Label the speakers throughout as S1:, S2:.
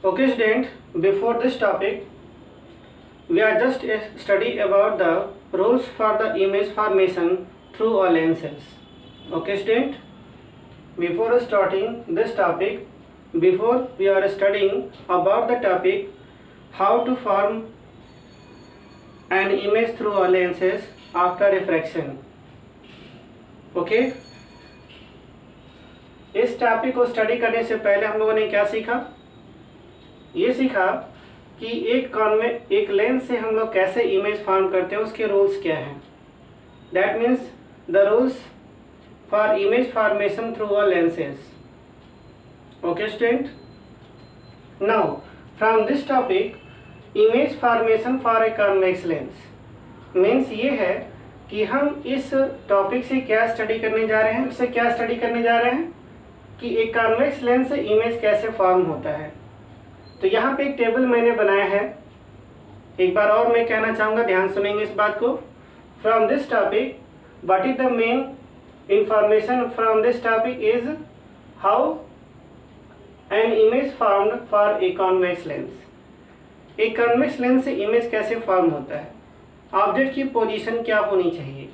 S1: Okay student, before this topic, we are just study about the rules for the image formation through a lenses. Okay student, before starting this topic, before we are studying about the topic how to form an image through a lenses after refraction. Okay, इस topic को study करने से पहले हम लोगों ने क्या सीखा? ये सीखा कि एक लेंस से हम लोग कैसे इमेज फॉर्म करते हैं, उसके रूल्स क्या हैं. That means the rules for image formation through a lenses. Okay student, now from this topic image formation for a convex lens means ये है कि हम इस टॉपिक से क्या स्टडी करने जा रहे हैं. इससे क्या स्टडी करने जा रहे हैं कि एक कॉन्वेक्स लेंस से इमेज कैसे फॉर्म होता है. तो यहाँ पे एक टेबल मैंने बनाया है. एक बार और मैं कहना चाहूँगा, ध्यान सुनेंगे इस बात को. From this topic what is the main information from this topic is how an image formed for a convex lens. एक कॉन्वेक्स लेंस से इमेज कैसे फॉर्म होता है, ऑब्जेक्ट की पोजीशन क्या होनी चाहिए,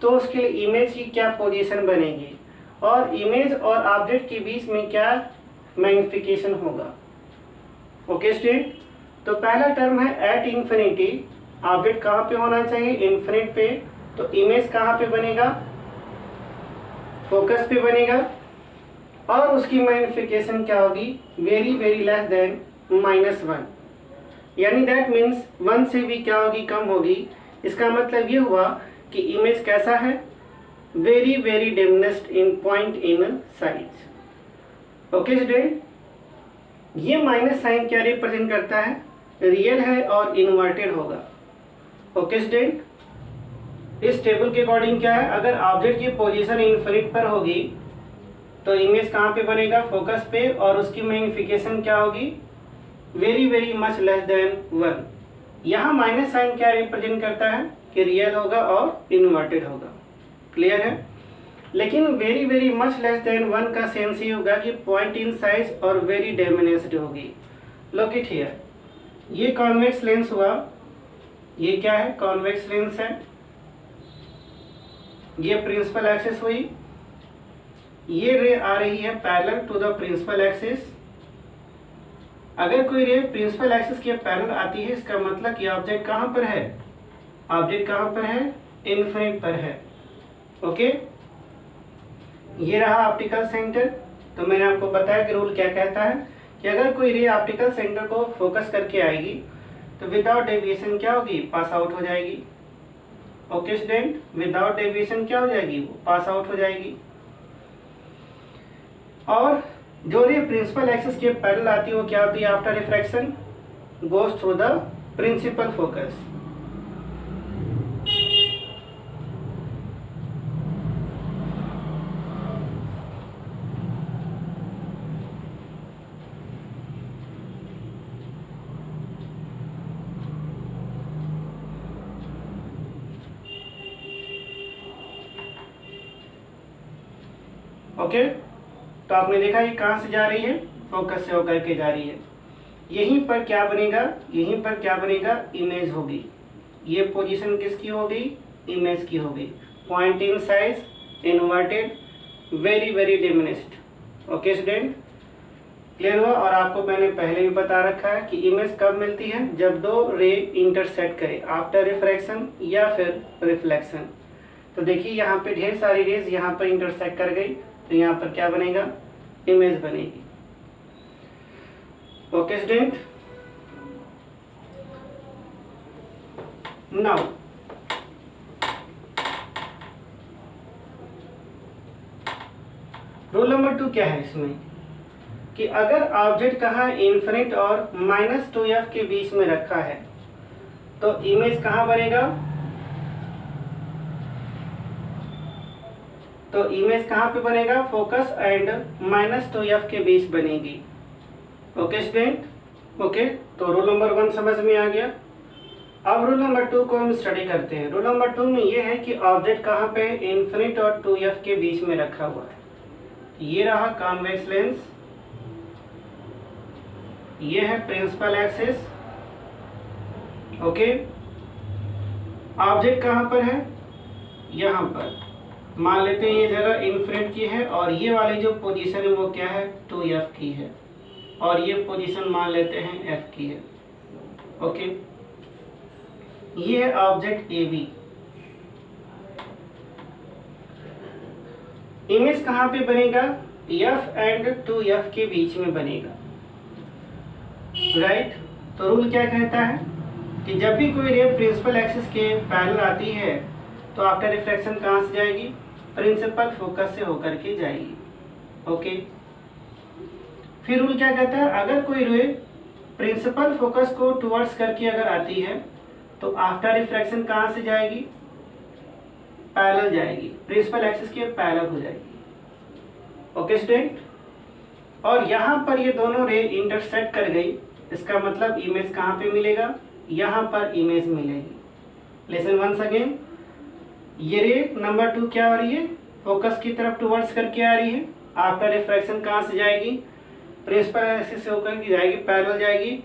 S1: तो उसके लिए इमेज की क्या पोजीशन बनेगी, और इमेज और ऑब्जेक्ट के बीच में क्या मैग्निफिकेशन होगा. ओके स्टूडेंट, तो पहला टर्म है एट इंफिनिटी. ऑब्जेक्ट कहाँ पे होना चाहिए? इन्फिनिट पे. तो इमेज कहाँ पे बनेगा? फोकस पे बनेगा. और उसकी मैग्निफिकेशन क्या होगी? Very very less than -1. यानी दैट मीन्स 1 से भी क्या होगी? कम होगी. इसका मतलब ये हुआ कि इमेज कैसा है? Very very diminished in point in size. Okay student, ये माइनस साइन क्या रिप्रेजेंट करता है? रियल है और इन्वर्टेड होगा. ओके स्टूडेंट, इस टेबल के अकॉर्डिंग क्या है? अगर ऑब्जेक्ट की पोजीशन इन्फिनिट पर होगी तो इमेज कहाँ पे बनेगा? फोकस पे. और उसकी मैग्निफिकेशन क्या होगी? Very very much less than 1. यहाँ माइनस साइन क्या रिप्रेजेंट करता है? कि रियल होगा और इन्वर्टेड होगा. क्लियर है? लेकिन very very much less than 1 का सेंस ये होगा कि पॉइंट इन साइज और वेरी डिमिनिश्ड होगी. लुक इट हियर, ये कॉन्वेक्स लेंस हुआ. ये क्या है? कॉन्वेक्स लेंस है. ये प्रिंसिपल एक्सिस हुई. ये रे आ रही है parallel to the principal axis. अगर कोई रे प्रिंसिपल एक्सिस के पैरेलल आती है, इसका मतलब कि ऑब्जेक्ट कहाँ पर है? ऑब्जेक्ट कहाँ पर है? इन्फिनिट पर है. ओके, ये रहा ऑप्टिकल सेंटर. तो मैंने आपको बताया कि रूल क्या कहता है कि अगर कोई रे ऑप्टिकल सेंटर को फोकस करके आएगी तो विदाउट डेविएशन क्या होगी? पास आउट हो जाएगी. ओके स्टूडेंट, विदाउट डेविएशन क्या हो जाएगी? वो पास आउट हो जाएगी. और जो रे प्रिंसिपल एक्सिस के पैरेलल आती है वो क्या होती है? After refraction goes through the principal focus. Okay, तो आपने देखा ये कहाँ से जा रही है? फोकस से होकर के जा रही है. यहीं पर क्या बनेगा? यहीं पर क्या बनेगा? इमेज होगी. ये पोजीशन किसकी होगी? इमेज की होगी. Point in size, inverted, very very diminished. Okay student, clear हुआ? और आपको मैंने पहले भी बता रखा है कि इमेज कब मिलती है? जब दो रे इंटरसेक्ट करे आफ्टर रिफ्रैक्शन या फिर रिफ्लेक्शन. तो देखिए यहाँ पे ढेर सारी रेज यहाँ पर इंटरसेक्ट कर गई, तो यहाँ पर क्या बनेगा? इमेज बनेगी. Okay student, now rule number 2 क्या है इसमें? कि अगर ऑब्जेक्ट कहाँ इन्फिनिट और -2f के बीच में रखा है तो इमेज कहाँ बनेगा? तो इमेज कहाँ पे बनेगा? फोकस एंड -2f के बीच बनेगी. ओके स्टूडेंट, ओके, तो रूल नंबर 1 समझ में आ गया. अब रूल नंबर 2 को हम स्टडी करते हैं. रूल नंबर 2 में ये है कि ऑब्जेक्ट कहाँ पे? इन्फिनिट और 2f के बीच में रखा हुआ है. ये रहा कॉन्वेक्स लेंस. ये है प्रिंसिपल एक्सिस। ओके, ऑब्जेक्ट कहाँ पर है? यहाँ पर। मान लेते हैं ये जगह इन्फिनिट की है और ये वाली जो पोजीशन है वो क्या है? 2f की है, और ये पोजीशन मान लेते हैं f की है। ओके, ये है ऑब्जेक्ट AB। इमेज कहाँ पे बनेगा? f एंड 2f के बीच में बनेगा, राइट। तो रूल क्या कहता है कि जब भी कोई रे प्रिंसिपल एक्सिस के पैरेलल आती है तो आफ्टर रिफ्रैक्शन कहाँ से जाएगी? प्रिंसिपल फोकस से होकर के जाएगी। ओके, फिर रूल क्या कहता है? अगर कोई रे प्रिंसिपल फोकस को टुवर्ड्स करके अगर आती है तो आफ्टर रिफ्रैक्शन कहाँ से जाएगी? पैरेलल जाएगी, प्रिंसिपल एक्सिस के पैरेलल हो जाएगी। ओके स्टूडेंट, और यहाँ पर ये दोनों रे इंटरसेक्ट कर गई, इसका मतलब इमेज कहाँ पे मिलेगा? यहाँ पर इमेज मिलेगी। लेसन वंस अगेन, ये रे नंबर 2 क्या हो रही है? फोकस की तरफ टुवर्ड्स करके आ रही है। आफ्टर रिफ्रैक्शन कहाँ से जाएगी? प्रिंसिपल एक्सिस से होकर के जाएगी, पैरेलल जाएगी।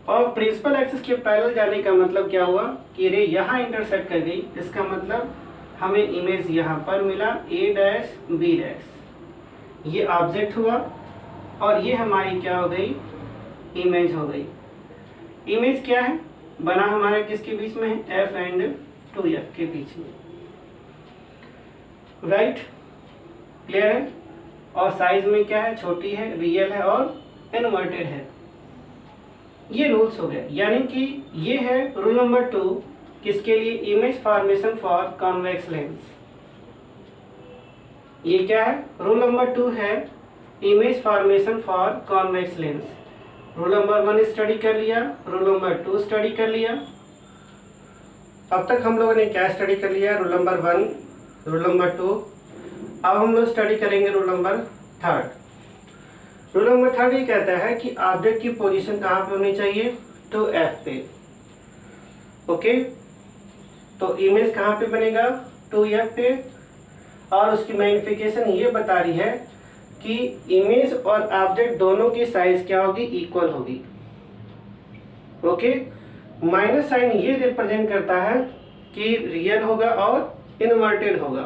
S1: और प्रिंसिपल एक्सिस के पैरेलल जाने का मतलब क्या हुआ कि रे यहाँ इंटरसेक्ट कर गई, इसका मतलब हमें इमेज यहाँ पर मिला A डैश B डैश। ये ऑब्जेक्ट हुआ और ये हमारी क्या हो गई? इमेज हो गई। इमेज क्या है? बना हमारा किसके बीच में है? F एंड 2F के बीच में, राइट। क्लियर है? और साइज में क्या है? छोटी है, रियल है और इन्वर्टेड है। ये रूल्स हो गए, यानी कि ये है रूल नंबर 2 किसके लिए? Image formation for convex lens. ये क्या है? रूल नंबर 2 है image formation for convex lens. Rule number 1 study कर लिया, रूल नंबर 2 स्टडी कर लिया। अब तक हम लोगों ने क्या स्टडी कर लिया? Rule number 1, rule number 2। अब हम लोग स्टडी करेंगे रूल नंबर 3। रूल नंबर 3 ये कहता है कि ऑब्जेक्ट की पोजीशन कहाँ पे होनी चाहिए? 2F पे। ओके, तो इमेज कहाँ पे बनेगा? 2F पे। और उसकी मैग्निफिकेशन ये बता रही है कि इमेज और ऑब्जेक्ट दोनों की साइज क्या होगी? इक्वल होगी। ओके, माइनस साइन ये रिप्रेजेंट करता है कि रियल होगा और इन्वर्टेड होगा।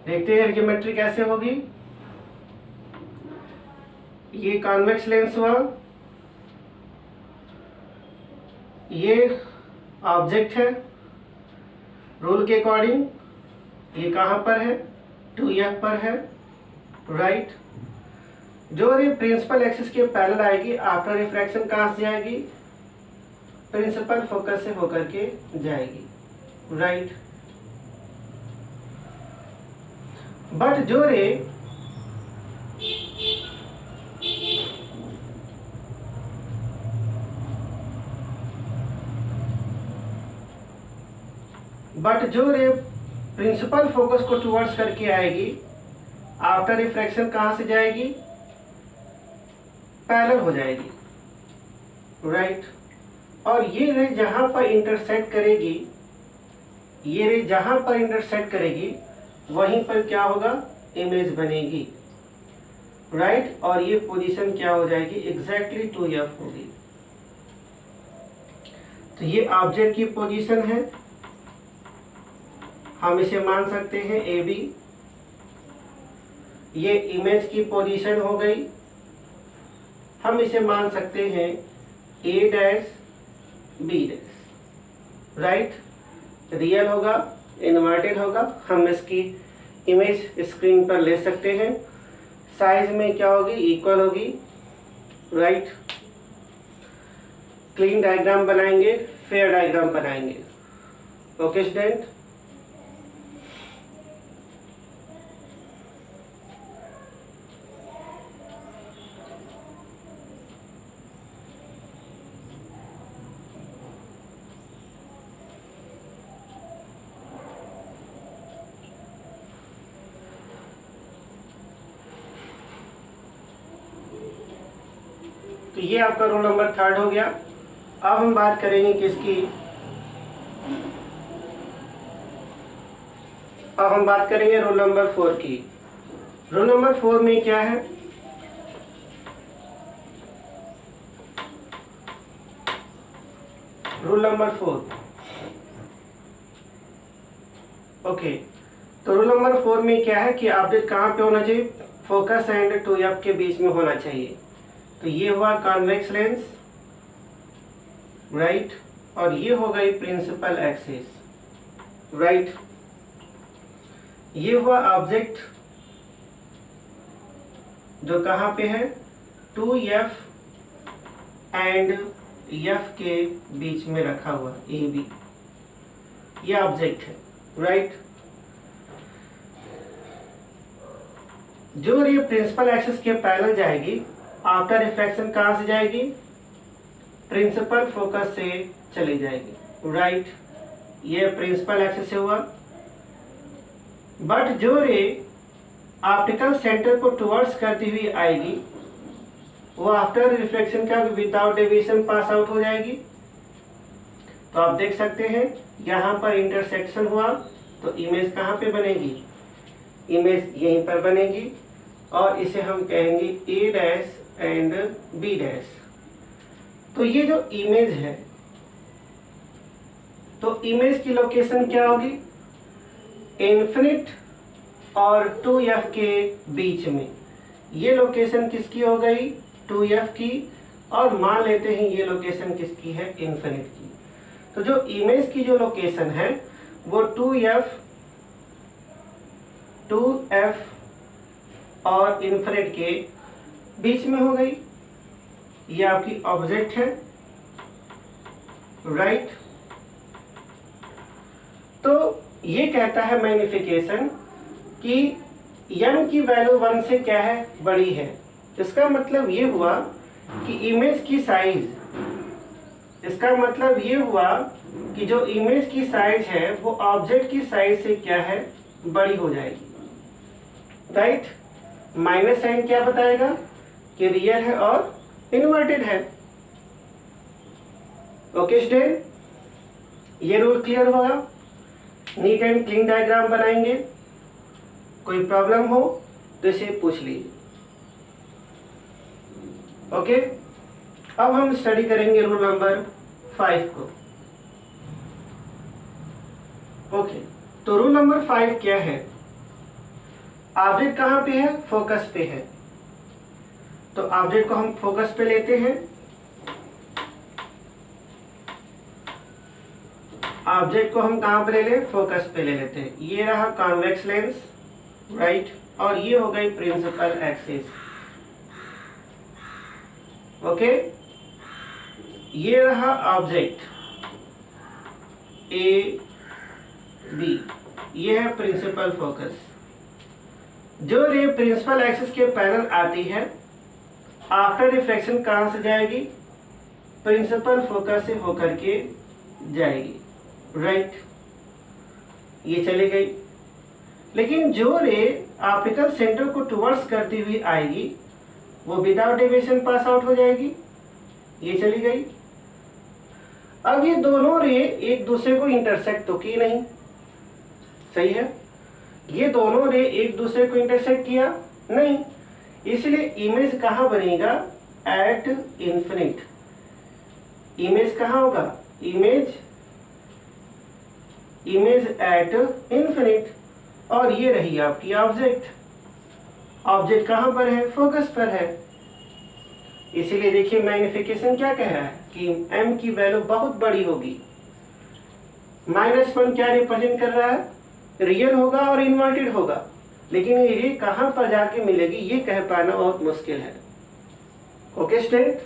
S1: देखते हैं ज्योमेट्री कैसे होगी। ये कॉन्वेक्स लेंस हुआ, ये ऑब्जेक्ट है। रूल के अकॉर्डिंग ये कहाँ पर है? 2F पर है, राइट। जो रे प्रिंसिपल एक्सिस के पैरेलल आएगी, आफ्टर रिफ्रैक्शन कहाँ से जाएगी? प्रिंसिपल फोकस से होकर के जाएगी, राइट। बट जो रे प्रिंसिपल फोकस को टुवर्ड्स करके आएगी, आफ्टर रिफ्रैक्शन कहाँ से जाएगी? पैरेलल हो जाएगी, राइट। और ये रे जहाँ पर इंटरसेक्ट करेगी, ये रे जहाँ पर इंटरसेक्ट करेगी वहीं पर क्या होगा? इमेज बनेगी, राइट। और ये पोजीशन क्या हो जाएगी? एग्जैक्टली 2F होगी। तो ये ऑब्जेक्ट की पोजीशन है, हम इसे मान सकते हैं AB। ये इमेज की पोजीशन हो गई, हम इसे मान सकते हैं A dash B dash, right. Real होगा, इन्वर्टेड होगा, हम इसकी इमेज स्क्रीन पर ले सकते हैं। साइज में क्या होगी? इक्वल होगी, राइट। क्लीन डायग्राम बनाएंगे, फेयर डायग्राम बनाएंगे। ओके स्टूडेंट, तो ये आपका रोल नंबर 3 हो गया। अब हम बात करेंगे किसकी? अब हम बात करेंगे रोल नंबर 4 की। रोल नंबर 4 में क्या है? Rule number 4। ओके, तो रूल नंबर 4 में क्या है कि ऑब्जेक्ट कहाँ पे होना चाहिए, फोकस एंड 2f के बीच में होना चाहिए। तो ये हुआ कॉन्वेक्स लेंस, राइट, और ये हो गई प्रिंसिपल एक्सिस, राइट। ये हुआ ऑब्जेक्ट जो कहाँ पे है, 2f एंड f के बीच में रखा हुआ AB, ये ऑब्जेक्ट है, राइट। जो रे प्रिंसिपल एक्सिस के पैरेलल जाएगी, आफ्टर रिफ्लेक्शन कहाँ से जाएगी, प्रिंसिपल फोकस से चली जाएगी, राइट। ये प्रिंसिपल एक्सिस से हुआ। बट जो रे ऑप्टिकल सेंटर को टुवर्ड्स करती हुई आएगी, वो आफ्टर रिफ्लेक्शन का विदाउट डेविएशन पास आउट हो जाएगी। तो आप देख सकते हैं यहाँ पर इंटरसेक्शन हुआ, तो इमेज कहाँ पे बनेगी, इमेज यहीं पर बनेगी, और इसे हम कहेंगे A dash and B dash. तो ये जो इमेज है, तो इमेज की लोकेशन क्या होगी, इन्फिनिट और 2f के बीच में। ये लोकेशन किसकी हो गई, 2f की, और मान लेते हैं ये लोकेशन किसकी है, इन्फिनिट की। तो जो इमेज की जो लोकेशन है वो 2f और इन्फिनिट के बीच में हो गई। ये आपकी ऑब्जेक्ट है, राइट। तो ये कहता है मैग्निफिकेशन कि m की वैल्यू 1 से क्या है, बड़ी है। इसका मतलब ये हुआ कि इमेज की साइज, इसका मतलब ये हुआ कि जो इमेज की साइज है वो ऑब्जेक्ट की साइज से क्या है, बड़ी हो जाएगी, राइट। माइनस साइन क्या बताएगा कि रियल है और इन्वर्टेड है। ओके स्टूडेंट, ये रूल क्लियर होगा। नीट एंड क्लीन डायग्राम बनाएंगे, कोई प्रॉब्लम हो तो इसे पूछ लीजिए। ओके, अब हम स्टडी करेंगे रूल नंबर 5 को। ओके, तो रूल नंबर 5 क्या है, ऑब्जेक्ट कहाँ पे है, फोकस पे है। तो ऑब्जेक्ट को हम फोकस पे लेते हैं, ऑब्जेक्ट को हम कहाँ पे ले लें, फोकस पे ले लेते हैं। ये रहा कॉन्वेक्स लेंस, राइट, और ये हो गई प्रिंसिपल एक्सिस। ओके, ये रहा ऑब्जेक्ट A B, ये है प्रिंसिपल फोकस। जो रे प्रिंसिपल एक्सिस के पैरेलल आती है, आफ्टर रिफ्लेक्शन कहाँ से जाएगी, प्रिंसिपल फोकस से होकर के जाएगी, राइट। ये चली गई। लेकिन जो रे ऑप्टिकल सेंटर को टुवर्ड्स करती हुई आएगी, वो विदाउट डेविएशन पास आउट हो जाएगी, ये चली गई। अब ये दोनों रे एक दूसरे को इंटरसेक्ट तो की नहीं, सही है, ये दोनों रे एक दूसरे को इंटरसेक्ट किया नहीं, इसलिए इमेज कहाँ बनेगा, एट इन्फिनिट। इमेज कहाँ होगा, इमेज एट इन्फिनिट। और ये रही आपकी ऑब्जेक्ट, ऑब्जेक्ट कहाँ पर है, फोकस पर है। इसीलिए देखिए मैग्निफिकेशन क्या कह रहा है कि m की वैल्यू बहुत बड़ी होगी। -1 क्या रिप्रेजेंट कर रहा है, रियल होगा और इन्वर्टेड होगा, लेकिन ये रे कहाँ पर जाके मिलेगी ये कह पाना बहुत मुश्किल है। ओके स्टूडेंट,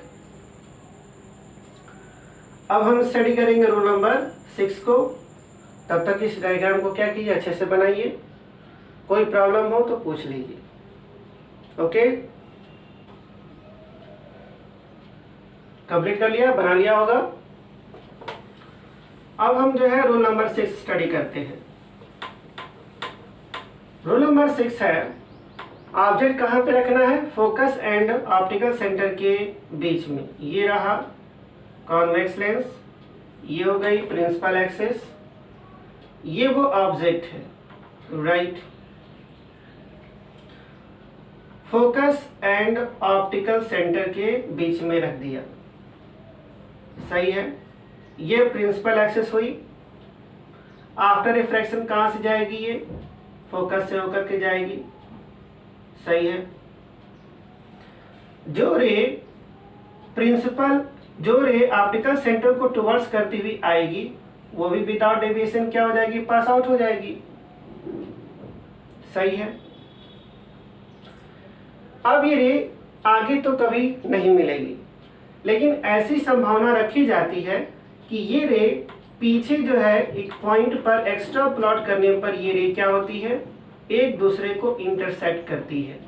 S1: अब हम स्टडी करेंगे रूल नंबर 6 को। तब तक इस डायग्राम को क्या कीजिए, अच्छे से बनाइए, कोई प्रॉब्लम हो तो पूछ लीजिए। ओके, कंप्लीट कर लिया, बना लिया होगा। अब हम जो है रूल नंबर 6 स्टडी करते हैं। रूल नंबर 6 है, ऑब्जेक्ट कहाँ पे रखना है, फोकस एंड ऑप्टिकल सेंटर के बीच में। ये रहा कॉन्वेक्स लेंस, ये हो गई प्रिंसिपल एक्सिस, ये वो ऑब्जेक्ट है, right. Focus and optical centre के बीच में रख दिया, सही है। ये प्रिंसिपल एक्सिस हुई। आफ्टर रिफ्रैक्शन कहाँ से जाएगी? ये फोकस से होकर के जाएगी, सही है। जो रे ऑप्टिकल सेंटर को टुवर्ड्स करती हुई आएगी वो भी विदाउट डेविएशन क्या हो जाएगी? पास आउट हो जाएगी, सही है। अब ये रे आगे तो कभी नहीं मिलेगी, लेकिन ऐसी संभावना रखी जाती है कि ये रे पीछे जो है एक पॉइंट पर एक्स्ट्रा प्लॉट करने पर ये रे क्या होती है? एक दूसरे को इंटरसेक्ट करती है।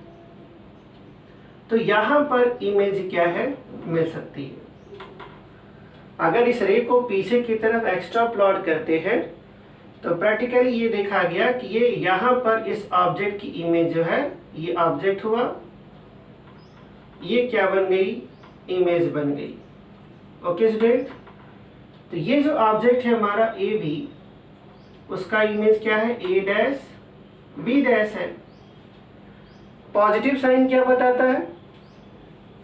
S1: तो यहां पर इमेज क्या है? मिल सकती है। अगर इस रे को पीछे की तरफ एक्स्ट्रा प्लॉट करते हैं तो प्रैक्टिकली ये देखा गया कि ये यहां पर इस ऑब्जेक्ट की इमेज जो है, ये ऑब्जेक्ट हुआ, ये क्या बन गई? इमेज बन गई। ओके स्टूडेंट, तो ये जो ऑब्जेक्ट है हमारा ए बी, उसका इमेज क्या है? ए डैश बी डैश है। पॉजिटिव साइन क्या बताता है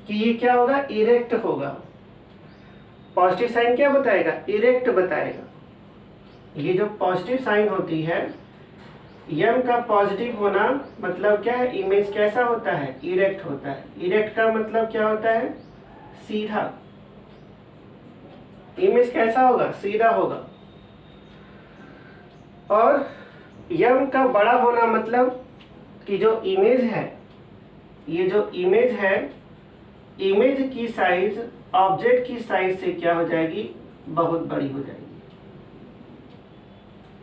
S1: कि ये क्या होगा? इरेक्ट होगा। पॉजिटिव साइन क्या बताएगा? इरेक्ट बताएगा। ये जो पॉजिटिव साइन होती है, यम का पॉजिटिव होना मतलब क्या है? इमेज कैसा होता है? इरेक्ट होता है। इरेक्ट का मतलब क्या होता है? सीधा। इमेज कैसा होगा? सीधा होगा। और यम का बड़ा होना मतलब कि जो इमेज है, ये जो इमेज है, इमेज की साइज ऑब्जेक्ट की साइज से क्या हो जाएगी? बहुत बड़ी हो जाएगी।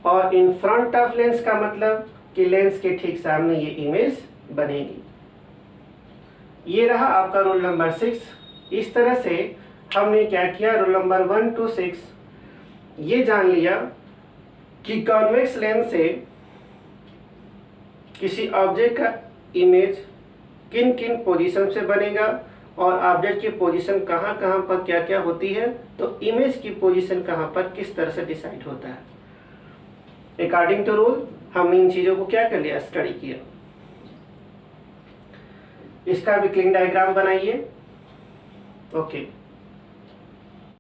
S1: और इन फ्रंट ऑफ लेंस का मतलब कि लेंस के ठीक सामने ये इमेज बनेगी। ये रहा आपका रूल नंबर 6। इस तरह से हमने क्या किया? रूल नंबर 1 to 6 ये जान लिया कि कॉन्वेक्स लेंस से किसी ऑब्जेक्ट का इमेज किन किन पोजीशन से बनेगा और ऑब्जेक्ट की पोजीशन कहाँ कहाँ पर क्या क्या होती है, तो इमेज की पोजीशन कहाँ पर किस तरह से डिसाइड होता है। अकॉर्डिंग टू रूल हमने इन चीज़ों को क्या कर लिया? स्टडी किया। इसका भी क्लिंग डायग्राम बनाइए। ओके।